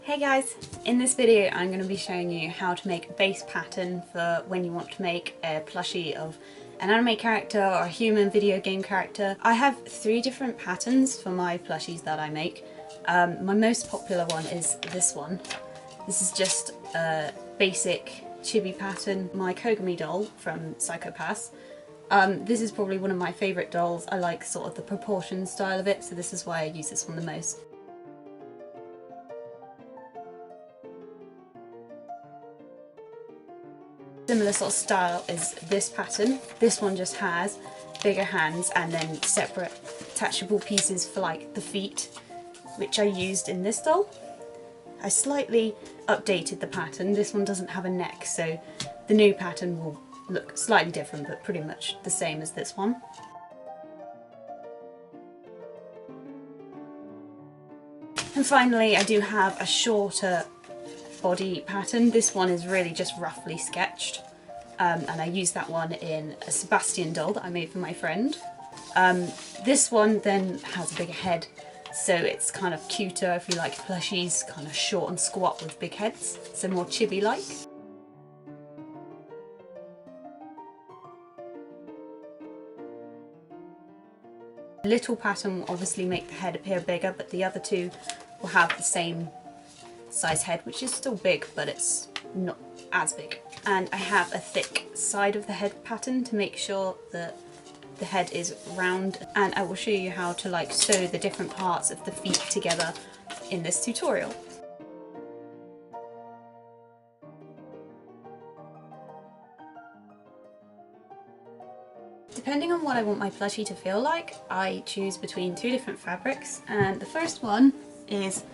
Hey guys! In this video I'm going to be showing you how to make a base pattern for when you want to make a plushie of an anime character or a human video game character. I have 3 different patterns for my plushies that I make. My most popular one is this one. This is just a basic chibi pattern, my Kogami doll from Psycho-Pass. This is probably one of my favourite dolls. I like sort of the proportion style of it, so this is why I use this one the most. Similar sort of style is this pattern. This one just has bigger hands and then separate attachable pieces for like the feet, which I used in this doll. I slightly updated the pattern. This one doesn't have a neck, so the new pattern will look slightly different but pretty much the same as this one. And finally I do have a shorter body pattern. This one is really just roughly sketched, and I used that one in a Sebastian doll that I made for my friend. This one then has a bigger head, so it's kind of cuter if you like plushies, kind of short and squat with big heads, so more chibi-like. The little pattern will obviously make the head appear bigger, but the other two will have the same size head, which is still big but it's not as big. And I have a thick side of the head pattern to make sure that the head is round, and I will show you how to like sew the different parts of the feet together in this tutorial. Depending on what I want my plushie to feel like, I choose between 2 different fabrics, and the first one is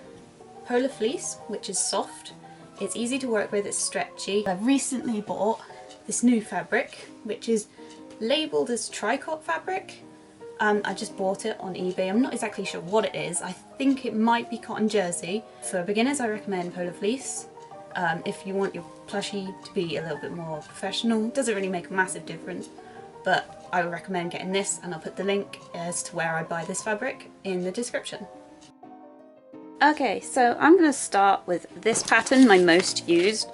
Polar Fleece, which is soft. It's easy to work with, it's stretchy. I've recently bought this new fabric, which is labelled as tricot fabric. I just bought it on eBay. I'm not exactly sure what it is. I think it might be cotton jersey. For beginners I recommend Polar Fleece. If you want your plushie to be a little bit more professional, it doesn't really make a massive difference, but I would recommend getting this, and I'll put the link as to where I buy this fabric in the description. Okay, so I'm going to start with this pattern, my most used.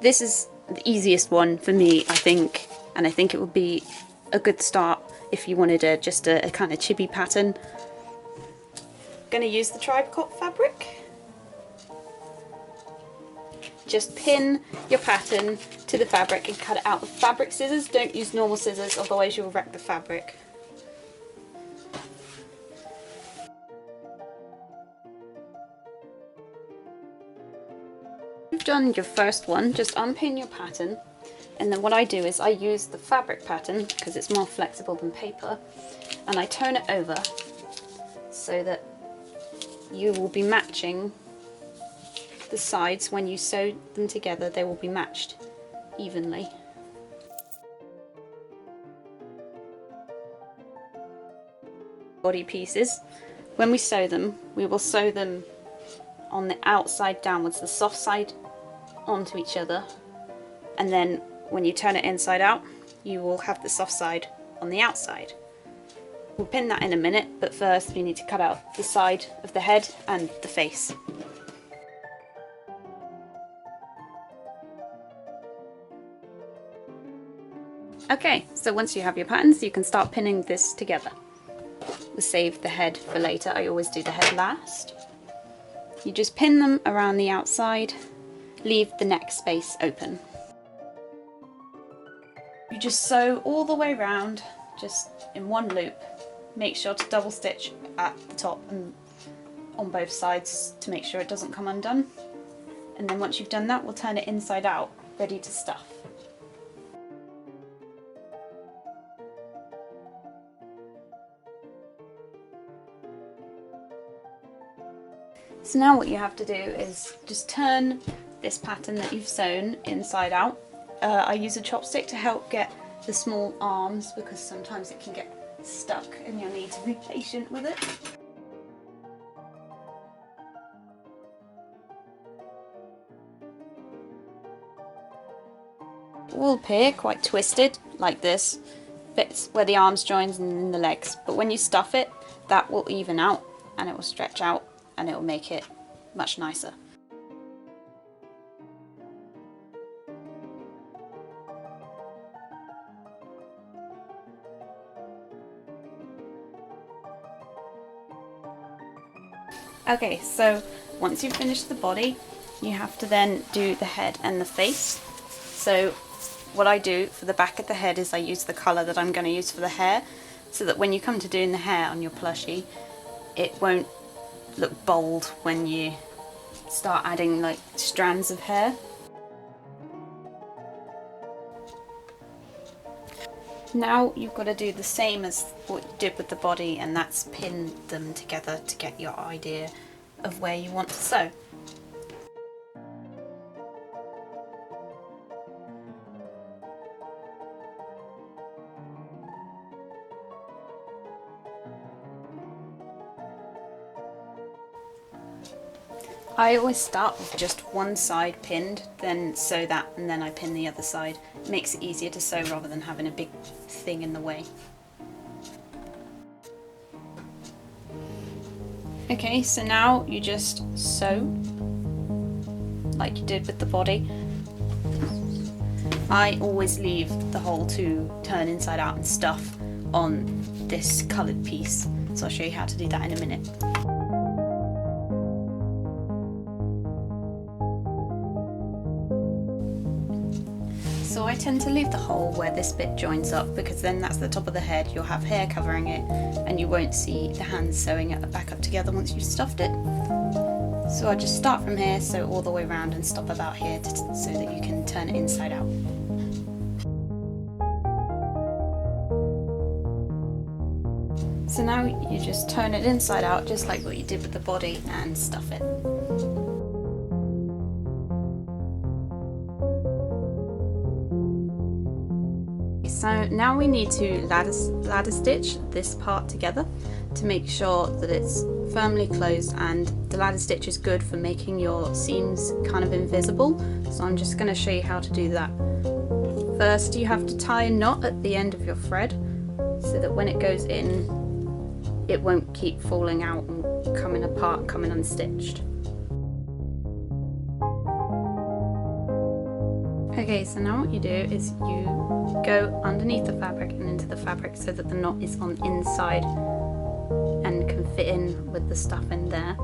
This is the easiest one for me, I think, and I think it would be a good start if you wanted just a kind of chibi pattern. I'm going to use the tricot fabric. Just pin your pattern to the fabric and cut it out with fabric scissors. Don't use normal scissors, otherwise you'll wreck the fabric. You've done your first one, just unpin your pattern, and then what I do is I use the fabric pattern because it's more flexible than paper, and I turn it over so that you will be matching the sides. When you sew them together, they will be matched evenly. Body pieces, when we sew them, we will sew them on the outside downwards, the soft side onto each other, and then when you turn it inside out you will have the soft side on the outside. We'll pin that in a minute, but first we need to cut out the side of the head and the face. Okay, so once you have your patterns you can start pinning this together. We'll save the head for later. I always do the head last. You just pin them around the outside, leave the neck space open. You just sew all the way around, just in one loop. Make sure to double stitch at the top and on both sides to make sure it doesn't come undone. And then once you've done that, we'll turn it inside out, ready to stuff. So now what you have to do is just turn this pattern that you've sewn inside out. I use a chopstick to help get the small arms because sometimes it can get stuck and you'll need to be patient with it. It will appear quite twisted like this, bits where the arms join and the legs, but when you stuff it, that will even out and it will stretch out and it will make it much nicer. Okay, so once you've finished the body, you have to then do the head and the face. So what I do for the back of the head is I use the colour that I'm going to use for the hair, so that when you come to doing the hair on your plushie, it won't look bold when you start adding like strands of hair. Now you've got to do the same as what you did with the body, and that's pin them together to get your idea of where you want to sew. I always start with just one side pinned, then sew that, and then I pin the other side. It makes it easier to sew rather than having a big thing in the way. Okay, so now you just sew like you did with the body. I always leave the hole to turn inside out and stuff on this coloured piece, so I'll show you how to do that in a minute. So I tend to leave the hole where this bit joins up, because then that's the top of the head, you'll have hair covering it and you won't see the hands sewing it back up together once you've stuffed it. So I just start from here, sew all the way around and stop about here so that you can turn it inside out. So now you just turn it inside out just like what you did with the body and stuff it. So now we need to ladder stitch this part together to make sure that it's firmly closed, and the ladder stitch is good for making your seams kind of invisible. So I'm just going to show you how to do that. First, you have to tie a knot at the end of your thread so that when it goes in, it won't keep falling out and coming apart, coming unstitched. Okay, so now what you do is you go underneath the fabric and into the fabric so that the knot is on inside and can fit in with the stuff in there.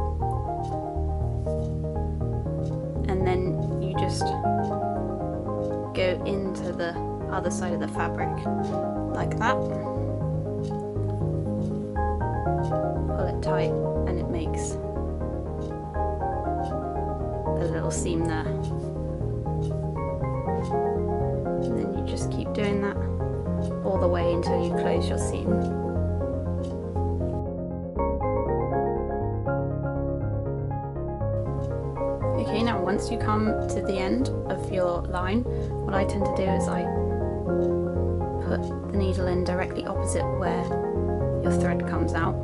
And then you just go into the other side of the fabric like that. Pull it tight and it makes a little seam there. And then you just keep doing that all the way until you close your seam. Okay, now once you come to the end of your line, what I tend to do is I put the needle in directly opposite where your thread comes out,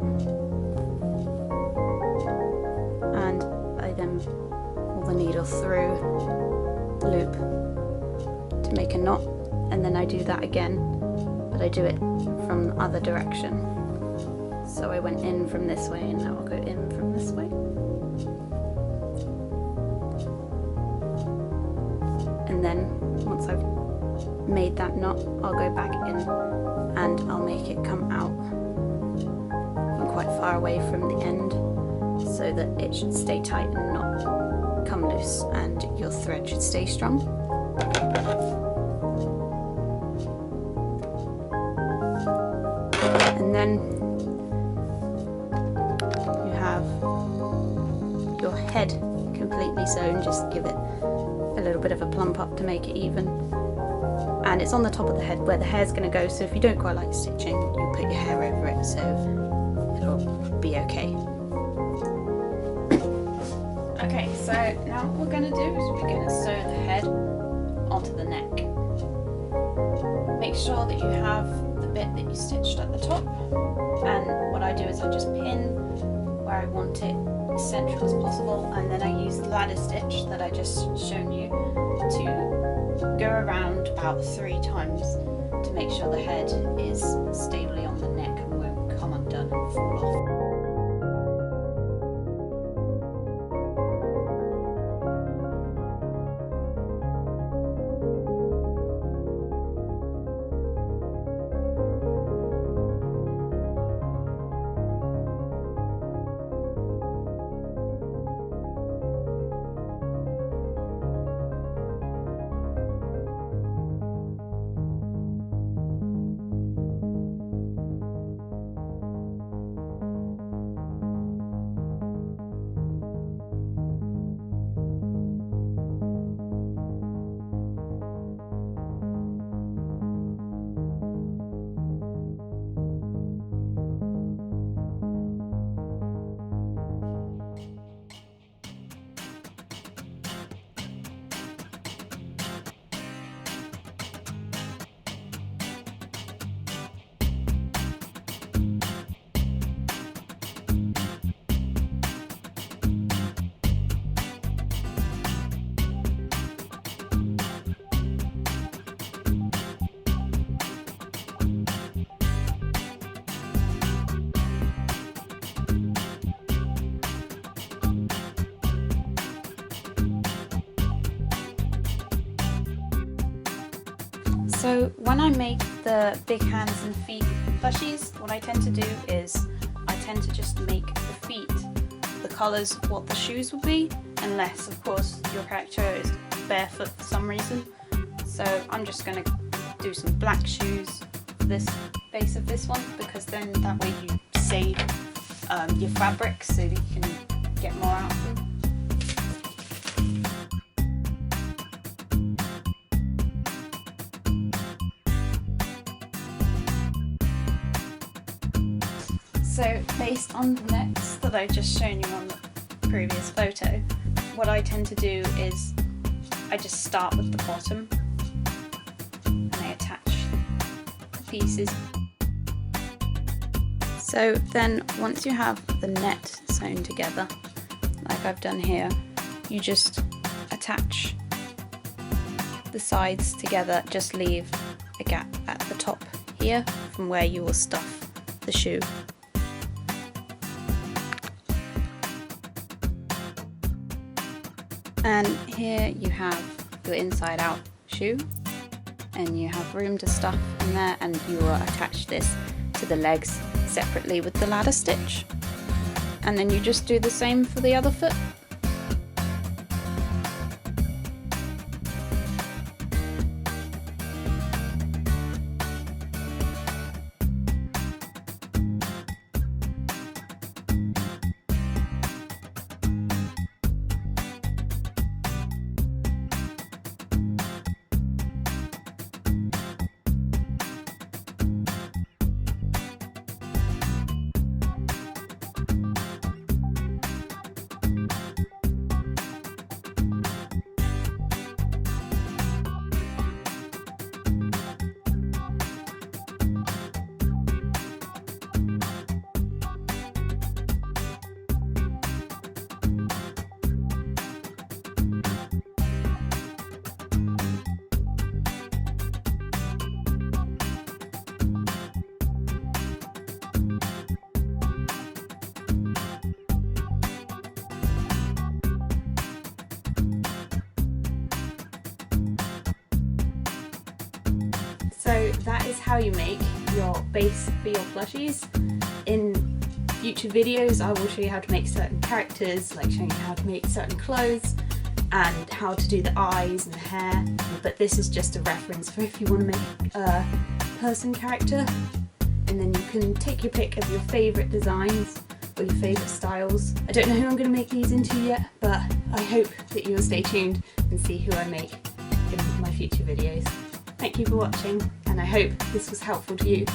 and I then pull the needle through the loop to make a knot, and then I do that again, but I do it from the other direction. So I went in from this way and now I'll go in from this way. And then once I've made that knot, I'll go back in and I'll make it come out from quite far away from the end so that it should stay tight and not come loose, and your thread should stay strong. And then you have your head completely sewn, just give it a little bit of a plump up to make it even. And it's on the top of the head where the hair's going to go, so if you don't quite like stitching, you put your hair over it so it'll be okay. Okay, so now what we're going to do is we're going to sew the head onto the neck. Make sure that you have the bit that you stitched at the top, and what I do is I just pin where I want it as central as possible, and then I use the ladder stitch that I just shown you to go around about 3 times to make sure the head is stably on the neck and won't come undone and fall off. So when I make the big hands and feet plushies, what I tend to do is I tend to just make the feet the colours what the shoes would be, unless of course your character is barefoot for some reason. So I'm just going to do some black shoes for this base of this one, because then that way you save your fabrics so that you can get more out of them. So based on the necks that I've just shown you on the previous photo, what I tend to do is I just start with the bottom and I attach the pieces. So then once you have the net sewn together, like I've done here, you just attach the sides together, just leave a gap at the top here from where you will stuff the shoe. And here you have your inside out shoe, and you have room to stuff in there, and you will attach this to the legs separately with the ladder stitch. And then you just do the same for the other foot. So that is how you make your base for your plushies. In future videos I will show you how to make certain characters, like showing you how to make certain clothes and how to do the eyes and the hair, but this is just a reference for if you want to make a person character, and then you can take your pick of your favourite designs or your favourite styles. I don't know who I'm going to make these into yet, but I hope that you will stay tuned and see who I make in my future videos. Thank you for watching, and I hope this was helpful to you.